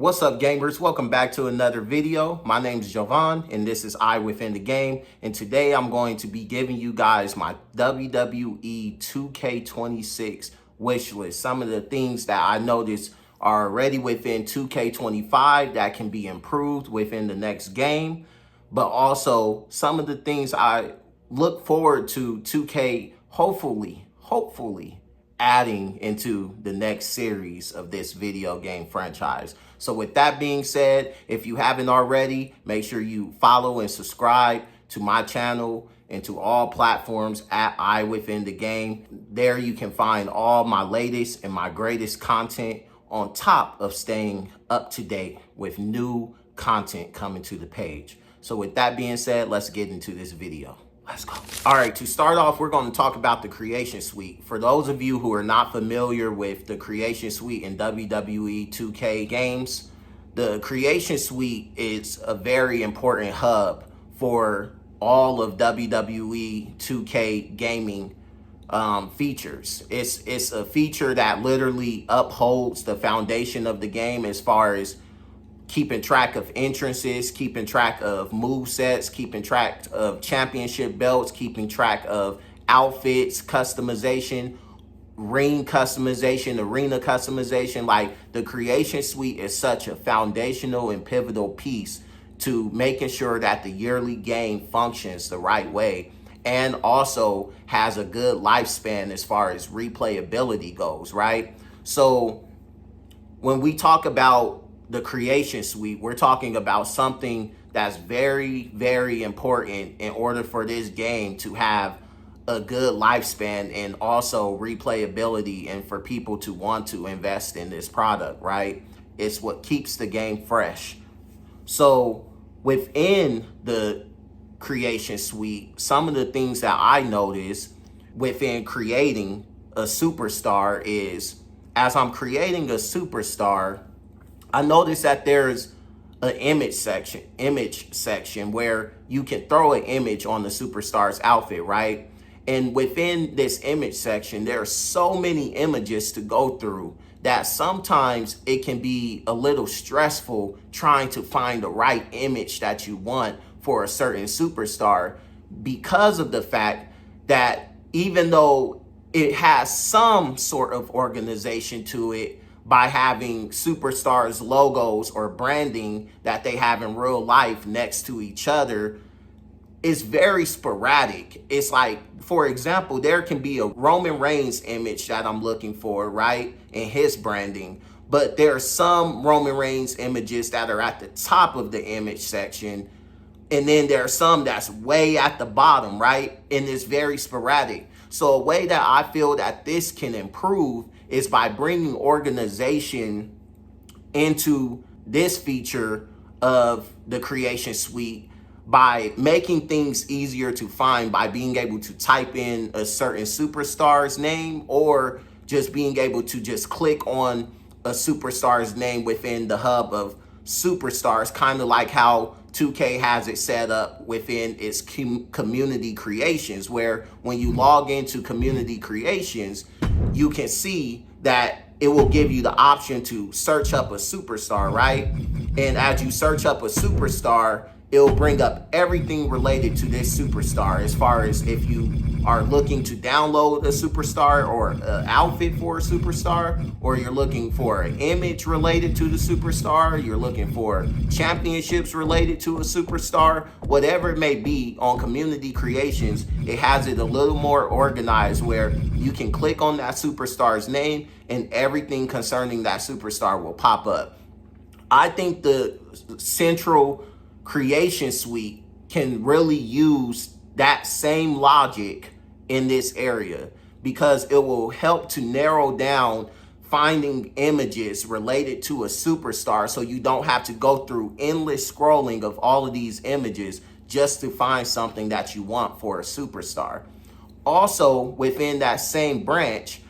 What's up, gamers? Welcome back to another video. My name is Jovan and this is I Within the Game, and today I'm going to be giving you guys my WWE 2K26 wish list. Some of the things that I noticed are already within 2K25 that can be improved within the next game, but also some of the things I look forward to 2K hopefully adding into the next series of this video game franchise. So with that being said, if you haven't already, make sure you follow and subscribe to my channel and to all platforms at I Within the Game. There you can find all my latest and my greatest content, on top of staying up to date with new content coming to the page. So with that being said, let's get into this video. Let's go. All right, to start off, we're going to talk about the Creation Suite. For those of you who are not familiar with the Creation Suite in WWE 2K games, the Creation Suite is a very important hub for all of WWE 2K gaming features. It's a feature that literally upholds the foundation of the game as far as keeping track of entrances, keeping track of move sets, keeping track of championship belts, keeping track of outfits, customization, ring customization, arena customization. Like, the Creation Suite is such a foundational and pivotal piece to making sure that the yearly game functions the right way and also has a good lifespan as far as replayability goes, right? So when we talk about the Creation Suite, we're talking about something that's very important in order for this game to have a good lifespan and also replayability, and for people to want to invest in this product, right? It's what keeps the game fresh. So within the Creation Suite, some of the things that I noticed within creating a superstar is, as I'm creating a superstar, I noticed that there's an image section where you can throw an image on the superstar's outfit, right? And within this image section, there are so many images to go through that sometimes it can be a little stressful trying to find the right image that you want for a certain superstar, because of the fact that even though it has some sort of organization to it, by having superstars' logos or branding that they have in real life next to each other, it's very sporadic. It's like, for example, there can be a Roman Reigns image that I'm looking for, right, in his branding, but there are some Roman Reigns images that are at the top of the image section, and then there are some that's way at the bottom, right, and it's very sporadic. So a way that I feel that this can improve is by bringing organization into this feature of the Creation Suite, by making things easier to find, by being able to type in a certain superstar's name, or just being able to just click on a superstar's name within the hub of superstars, kind of like how 2K has it set up within its community creations, where when you log into community creations, you can see that it will give you the option to search up a superstar, right? And as you search up a superstar, it'll bring up everything related to this superstar, as far as if you are looking to download a superstar or an outfit for a superstar, or you're looking for an image related to the superstar, you're looking for championships related to a superstar, whatever it may be. On community creations, it has it a little more organized, where you can click on that superstar's name and everything concerning that superstar will pop up. I think the central Creation Suite can really use that same logic in this area, because it will help to narrow down finding images related to a superstar, so you don't have to go through endless scrolling of all of these images just to find something that you want for a superstar. Also, within that same branch,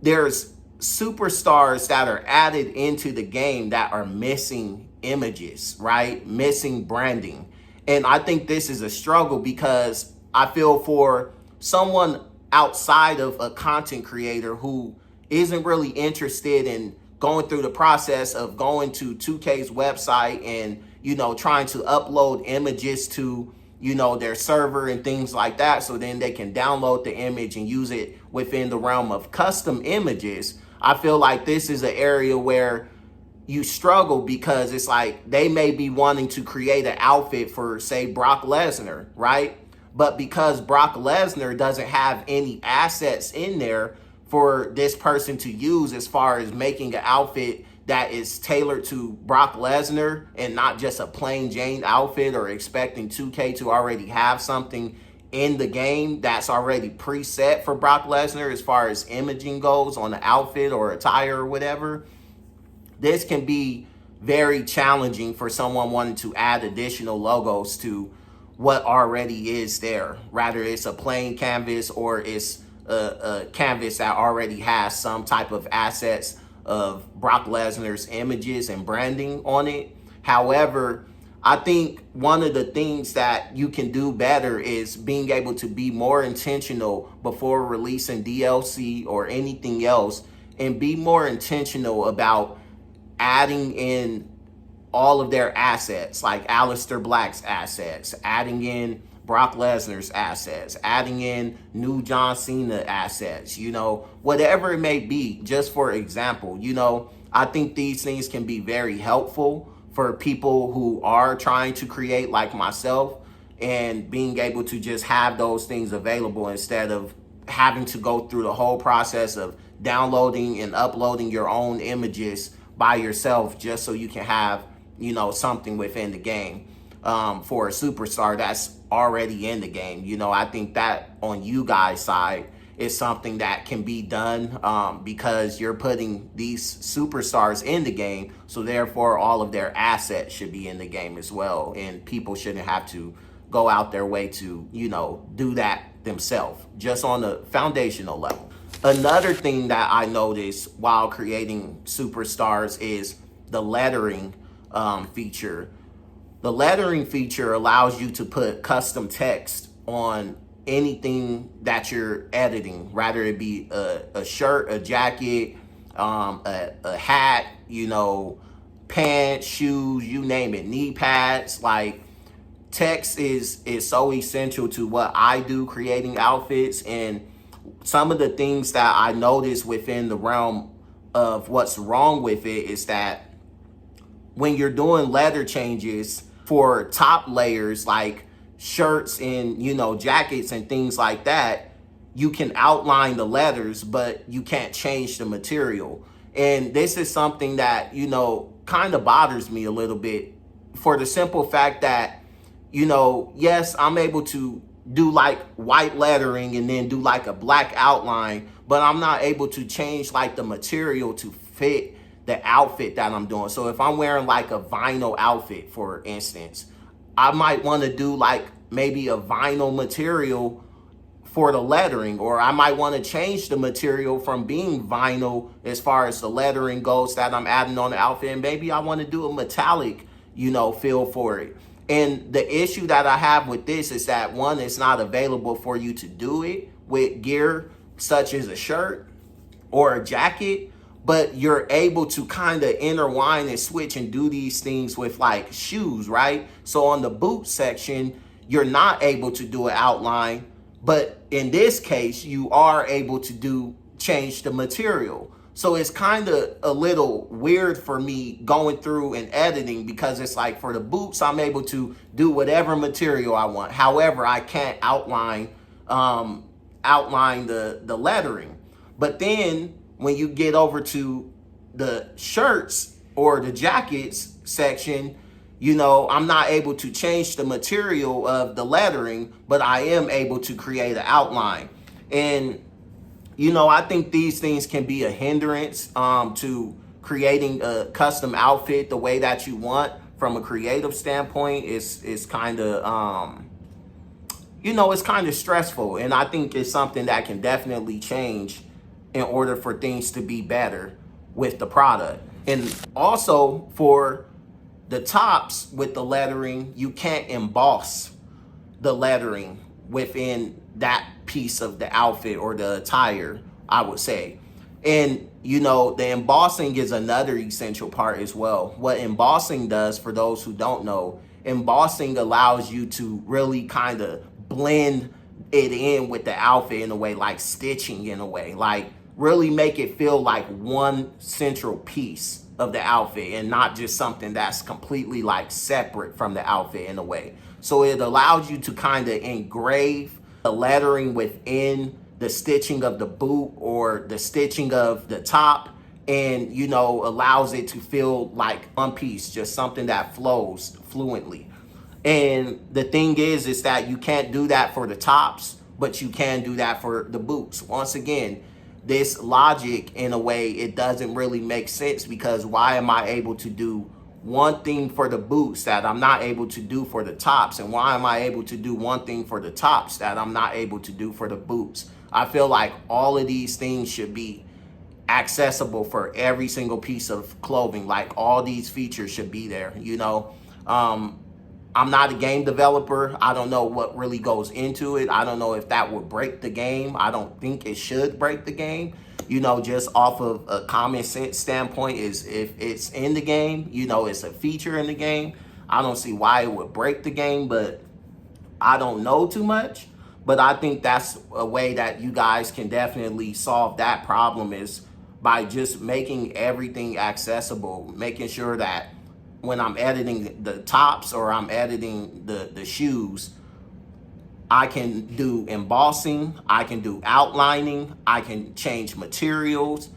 there's superstars that are added into the game that are missing images, right? Missing branding. And I think this is a struggle, because I feel for someone outside of a content creator who isn't really interested in going through the process of going to 2K's website and, trying to upload images to, their server and things like that, so then they can download the image and use it within the realm of custom images. I feel like this is an area where you struggle, because it's like they may be wanting to create an outfit for, say, Brock Lesnar, right? But because Brock Lesnar doesn't have any assets in there for this person to use, as far as making an outfit that is tailored to Brock Lesnar and not just a plain Jane outfit, or expecting 2K to already have something in the game that's already preset for Brock Lesnar as far as imaging goes on the outfit or attire or whatever, this can be very challenging for someone wanting to add additional logos to what already is there. Rather it's a plain canvas, or it's a canvas that already has some type of assets of Brock Lesnar's images and branding on it. However, I think one of the things that you can do better is being able to be more intentional before releasing DLC or anything else, and be more intentional about adding in all of their assets, like Aleister Black's assets, adding in Brock Lesnar's assets, adding in new John Cena assets, whatever it may be. Just for example, I think these things can be very helpful for people who are trying to create like myself, and being able to just have those things available instead of having to go through the whole process of downloading and uploading your own images by yourself, just so you can have, something within the game for a superstar that's already in the game. I think that on you guys' side is something that can be done, because you're putting these superstars in the game, so therefore all of their assets should be in the game as well, and people shouldn't have to go out their way to, do that themselves, just on the foundational level. Another thing that I noticed while creating superstars is the lettering feature. The lettering feature allows you to put custom text on anything that you're editing, rather it be a shirt, a jacket, a hat, pants, shoes, you name it, knee pads. Like, text is so essential to what I do creating outfits. And some of the things that I notice within the realm of what's wrong with it is that when you're doing letter changes for top layers like shirts and, jackets and things like that, you can outline the letters, but you can't change the material. And this is something that, kind of bothers me a little bit, for the simple fact that, yes, I'm able to do like white lettering and then do like a black outline, but I'm not able to change like the material to fit the outfit that I'm doing. So if I'm wearing like a vinyl outfit, for instance, I might want to do like maybe a vinyl material for the lettering, or I might want to change the material from being vinyl as far as the lettering goes that I'm adding on the outfit, and maybe I want to do a metallic, feel for it. And the issue that I have with this is that, one, it's not available for you to do it with gear such as a shirt or a jacket, but you're able to kind of intertwine and switch and do these things with like shoes, right? So on the boot section, you're not able to do an outline, but in this case, you are able to change the material. So it's kind of a little weird for me going through and editing, because it's like for the boots, I'm able to do whatever material I want. However, I can't outline the lettering. But then when you get over to the shirts or the jackets section, I'm not able to change the material of the lettering, but I am able to create an outline. And I think these things can be a hindrance to creating a custom outfit the way that you want from a creative standpoint. It's kind of, it's kind of stressful. And I think it's something that can definitely change in order for things to be better with the product. And also for the tops with the lettering, you can't emboss the lettering within that piece of the outfit or the attire, I would say. And You know, the embossing is another essential part as well. What embossing does, for those who don't know, embossing allows you to really kind of blend it in with the outfit in a way, like stitching in a way, like really make it feel like one central piece of the outfit and not just something that's completely like separate from the outfit in a way. So it allows you to kind of engrave the lettering within the stitching of the boot or the stitching of the top, and you know, allows it to feel like one piece, just something that flows fluently. And the thing is that you can't do that for the tops, but you can do that for the boots. Once again, this logic, in a way, it doesn't really make sense, because why am I able to do one thing for the boots that I'm not able to do for the tops? And why am I able to do one thing for the tops that I'm not able to do for the boots? I feel like all of these things should be accessible for every single piece of clothing. Like all these features should be there, you know. I'm not a game developer. I don't know what really goes into it. I don't know if that would break the game. I don't think it should break the game. You know, just off of a common sense standpoint, is if it's in the game, you know, it's a feature in the game, I don't see why it would break the game, but I don't know too much. But I think that's a way that you guys can definitely solve that problem, is by just making everything accessible, making sure that when I'm editing the tops or I'm editing the shoes, I can do embossing, I can do outlining, I can change materials,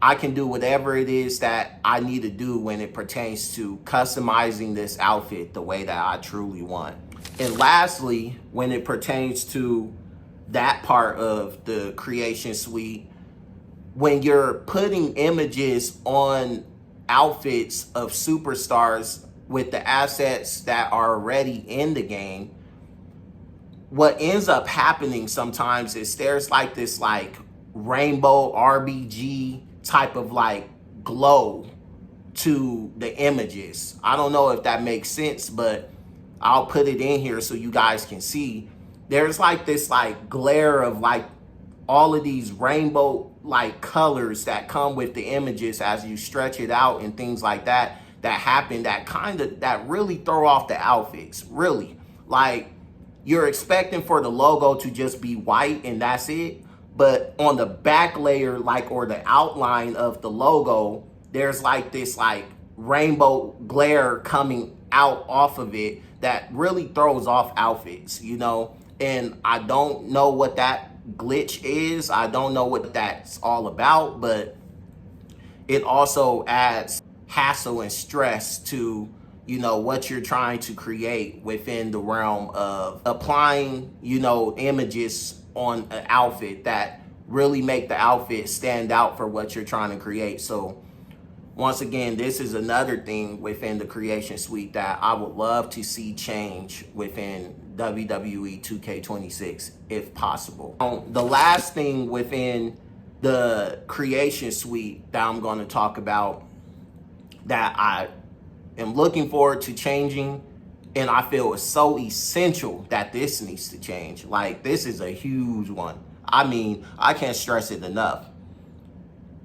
I can do whatever it is that I need to do when it pertains to customizing this outfit the way that I truly want. And lastly, when it pertains to that part of the creation suite, when you're putting images on outfits of superstars with the assets that are already in the game, what ends up happening sometimes is there's like this like rainbow RBG type of like glow to the images. I don't know if that makes sense, but I'll put it in here so you guys can see. There's like this like glare of like all of these rainbow like colors that come with the images as you stretch it out and things like that happen, that really throw off the outfits. Really, like, you're expecting for the logo to just be white and that's it, but on the back layer, like, or the outline of the logo, there's like this like rainbow glare coming out off of it that really throws off outfits, you know. And I don't know what that glitch is. I don't know what that's all about, but it also adds hassle and stress to, you know, what you're trying to create within the realm of applying, you know, images on an outfit that really make the outfit stand out for what you're trying to create. So once again, this is another thing within the creation suite that I would love to see change within WWE 2K26 if possible. The last thing within the creation suite that I'm going to talk about that I am looking forward to changing, and I feel is so essential that this needs to change. Like, this is a huge one. I mean, I can't stress it enough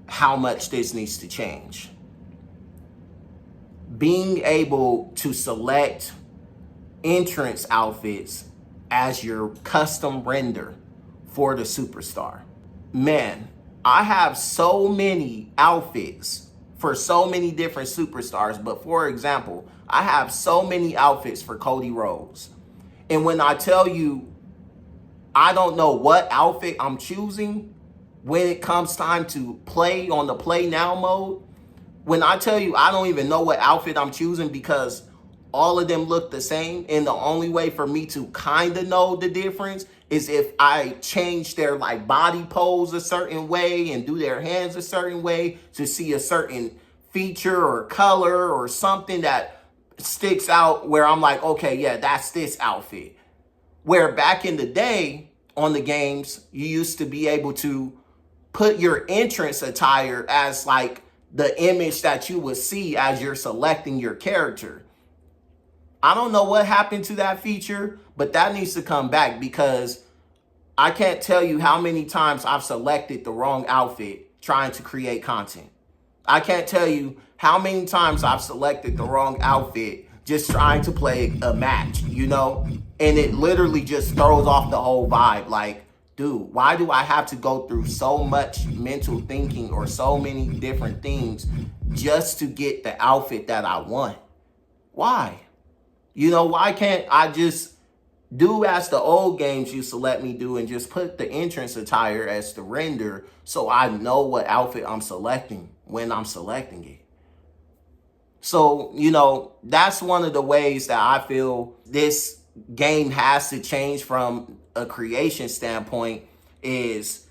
how much this needs to change. Being able to select entrance outfits as your custom render for the superstar. Man, I have so many outfits for so many different superstars, but for example, I have so many outfits for Cody Rhodes. And when I tell you, I don't know what outfit I'm choosing when it comes time to play on the play now mode. When I tell you I don't even know what outfit I'm choosing because all of them look the same, and the only way for me to kind of know the difference is if I change their like body pose a certain way and do their hands a certain way to see a certain feature or color or something that sticks out where I'm like, okay, yeah, that's this outfit. Where back in the day on the games, you used to be able to put your entrance attire as like the image that you would see as you're selecting your character. I don't know what happened to that feature, but that needs to come back, because I can't tell you how many times I've selected the wrong outfit trying to create content. I can't tell you how many times I've selected the wrong outfit just trying to play a match, you know? And it literally just throws off the whole vibe. Like, dude, why do I have to go through so much mental thinking or so many different things just to get the outfit that I want? Why? You know, why can't I just do as the old games used to let me do and just put the entrance attire as the render so I know what outfit I'm selecting when I'm selecting it? So, you know, that's one of the ways that I feel this game has to change from a creation standpoint is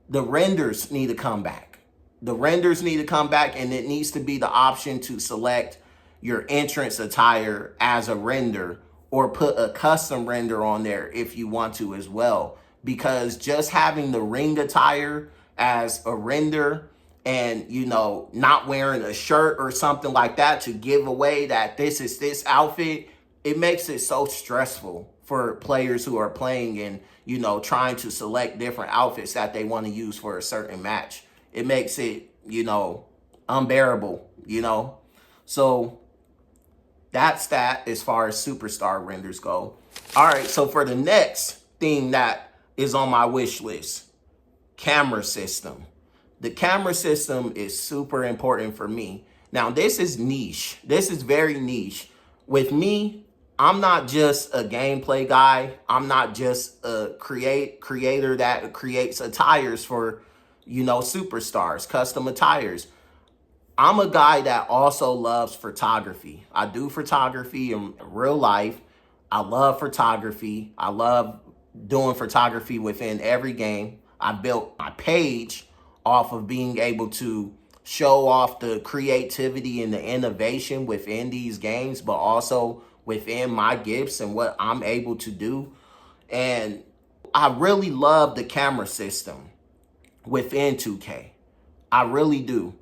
the renders need to come back. The renders need to come back, and it needs to be the option to select your entrance attire as a render or put a custom render on there if you want to as well. Because just having the ring attire as a render and, you know, not wearing a shirt or something like that to give away that this is this outfit, it makes it so stressful for players who are playing and, you know, trying to select different outfits that they want to use for a certain match. It makes it, you know, unbearable, you know? So that's that as far as superstar renders go. All right, so for the next thing that is on my wish list, camera system. The camera system is super important for me. Now, this is niche. This is very niche. With me, I'm not just a gameplay guy. I'm not just a creator that creates attires for, you know, superstars, custom attires. I'm a guy that also loves photography. I do photography in real life. I love photography. I love doing photography within every game. I built my page off of being able to show off the creativity and the innovation within these games, but also within my gifts and what I'm able to do. And I really love the camera system within 2K. I really do.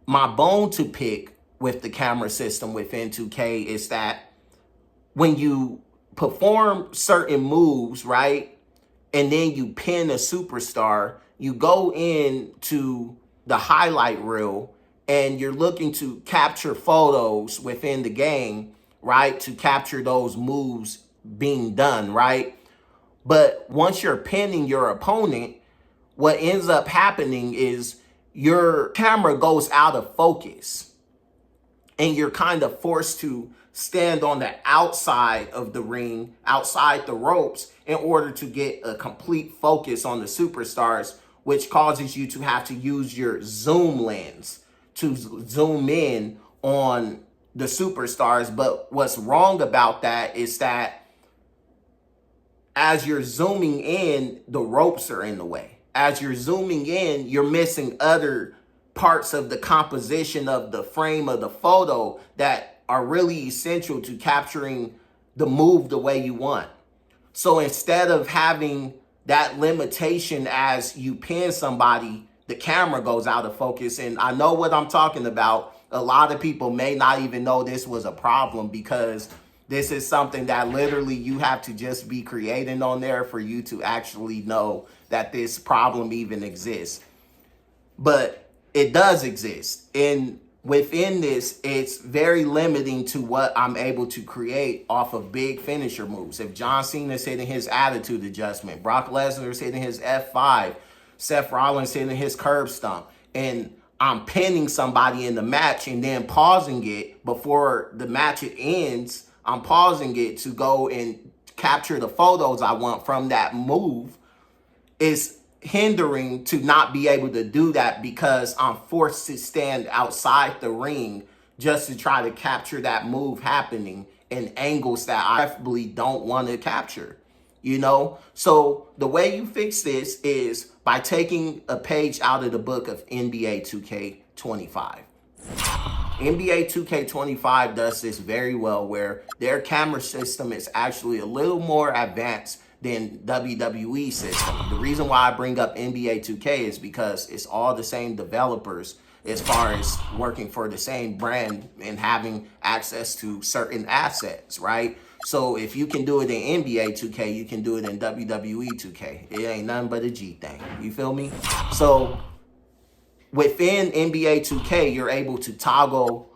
My bone to pick with the camera system within 2K is that when you perform certain moves, right, and then you pin a superstar, you go into the highlight reel and you're looking to capture photos within the game, right, to capture those moves being done, right? But once you're pinning your opponent, what ends up happening is your camera goes out of focus and you're kind of forced to stand on the outside of the ring, outside the ropes, in order to get a complete focus on the superstars, which causes you to have to use your zoom lens to zoom in on the superstars. But what's wrong about that is that as you're zooming in, the ropes are in the way. As you're zooming in, you're missing other parts of the composition of the frame of the photo that are really essential to capturing the move the way you want. So instead of having that limitation as you pin somebody, the camera goes out of focus. And I know what I'm talking about. A lot of people may not even know this was a problem because this is something that literally you have to just be creating on there for you to actually know that this problem even exists. But it does exist. And within this, it's very limiting to what I'm able to create off of big finisher moves. If John Cena's hitting his attitude adjustment, Brock Lesnar's hitting his F5, Seth Rollins hitting his curb stomp, and I'm pinning somebody in the match and then pausing it before the match ends, I'm pausing it to go and capture the photos I want from that move, is hindering to not be able to do that because I'm forced to stand outside the ring just to try to capture that move happening in angles that I definitely don't want to capture, you know? So the way you fix this is by taking a page out of the book of NBA 2K25. NBA 2K25 does this very well, where their camera system is actually a little more advanced than WWE system. The reason why I bring up NBA 2K is because it's all the same developers as far as working for the same brand and having access to certain assets, right? So if you can do it in NBA 2K, you can do it in WWE 2K. It ain't nothing but a G thing. You feel me? So within NBA 2K, you're able to toggle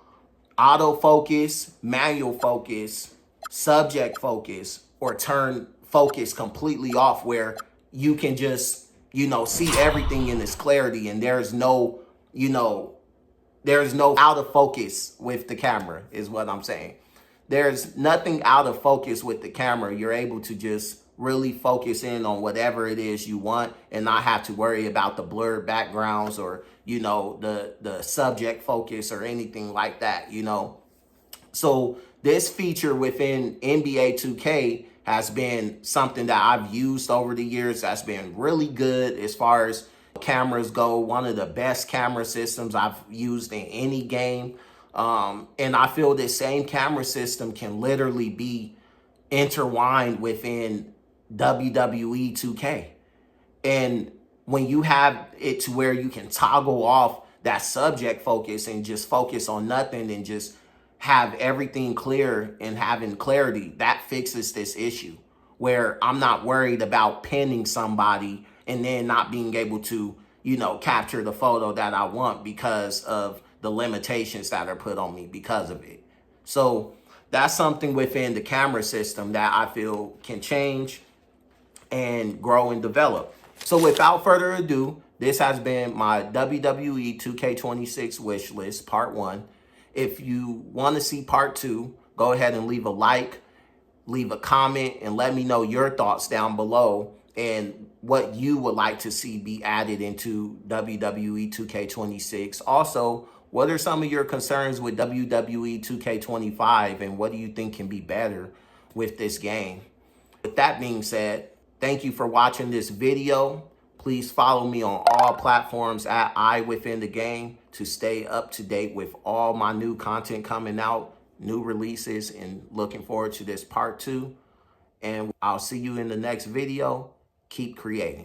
autofocus, manual focus, subject focus, or turn focus completely off where you can just, see everything in its clarity, and there's no out of focus with the camera is what I'm saying. There's nothing out of focus with the camera. You're able to just really focus in on whatever it is you want and not have to worry about the blurred backgrounds or, the subject focus or anything like that, So this feature within NBA 2K has been something that I've used over the years. That's been really good as far as cameras go. One of the best camera systems I've used in any game. And I feel this same camera system can literally be intertwined within WWE 2K. And when you have it to where you can toggle off that subject focus and just focus on nothing and just have everything clear and having clarity, that fixes this issue where I'm not worried about pinning somebody and then not being able to, capture the photo that I want because of the limitations that are put on me because of it. So that's something within the camera system that I feel can change and grow and develop. So without further ado, this has been my WWE 2K26 wish list, part 1. If you want to see part 2, go ahead and leave a like, leave a comment, and let me know your thoughts down below and what you would like to see be added into WWE 2K26. Also, what are some of your concerns with WWE 2K25 and what do you think can be better with this game? With that being said, thank you for watching this video. Please follow me on all platforms at iWithinTheGame to stay up to date with all my new content coming out, new releases, and looking forward to this part 2. And I'll see you in the next video. Keep creating.